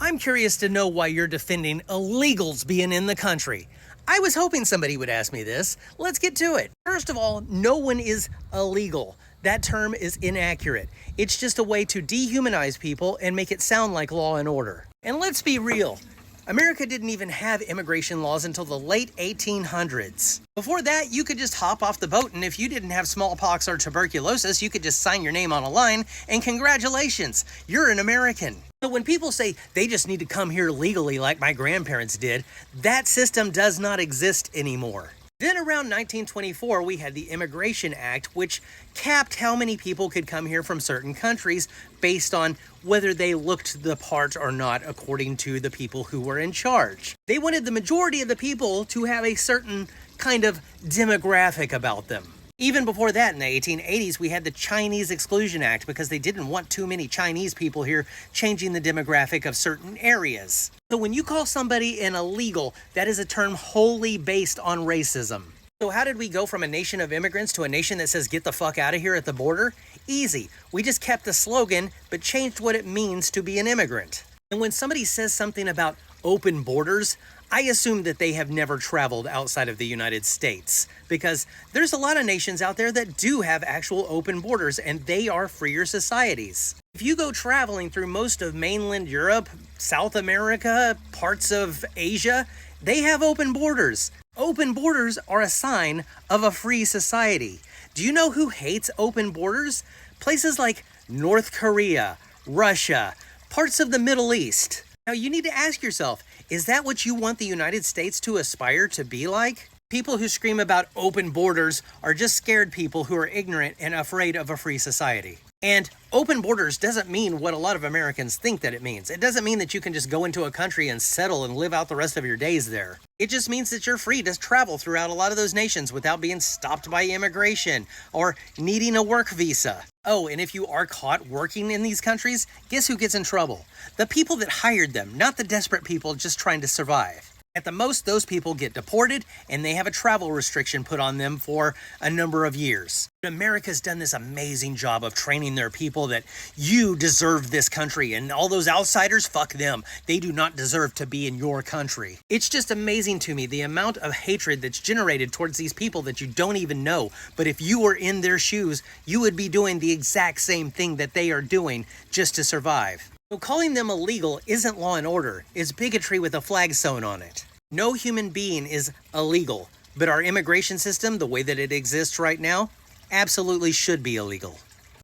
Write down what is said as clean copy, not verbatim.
I'm curious to know why you're defending illegals being in the country. I was hoping somebody would ask me this. Let's get to it. First of all, no one is illegal. That term is inaccurate. It's just a way to dehumanize people and make it sound like law and order. And let's be real. America didn't even have immigration laws until the late 1800s. Before that, you could just hop off the boat, and if you didn't have smallpox or tuberculosis, you could just sign your name on a line, and congratulations, you're an American. So when people say they just need to come here legally like my grandparents did, that system does not exist anymore. Then around 1924, we had the Immigration Act, which capped how many people could come here from certain countries based on whether they looked the part or not according to the people who were in charge. They wanted the majority of the people to have a certain kind of demographic about them. Even before that, in the 1880s, we had the Chinese Exclusion Act because they didn't want too many Chinese people here changing the demographic of certain areas. So when you call somebody an illegal, that is a term wholly based on racism. So how did we go from a nation of immigrants to a nation that says get the fuck out of here at the border? Easy. We just kept the slogan, but changed what it means to be an immigrant. And when somebody says something about open borders, I assume that they have never traveled outside of the United States, because there's a lot of nations out there that do have actual open borders, and they are freer societies. If you go traveling through most of mainland Europe, South America, parts of Asia, they have open borders. Open borders are a sign of a free society. Do you know who hates open borders? Places like North Korea, Russia, parts of the Middle East. Now you need to ask yourself, is that what you want the United States to aspire to be like? People who scream about open borders are just scared people who are ignorant and afraid of a free society. And open borders doesn't mean what a lot of Americans think that it means. It doesn't mean that you can just go into a country and settle and live out the rest of your days there. It just means that you're free to travel throughout a lot of those nations without being stopped by immigration or needing a work visa. Oh, and if you are caught working in these countries, guess who gets in trouble? The people that hired them, not the desperate people just trying to survive. At the most, those people get deported and they have a travel restriction put on them for a number of years. America's done this amazing job of training their people that you deserve this country, and all those outsiders, fuck them. They do not deserve to be in your country. It's just amazing to me the amount of hatred that's generated towards these people that you don't even know. But if you were in their shoes, you would be doing the exact same thing that they are doing just to survive. So calling them illegal isn't law and order, it's bigotry with a flag sewn on it. No human being is illegal, but our immigration system, the way that it exists right now, absolutely should be illegal.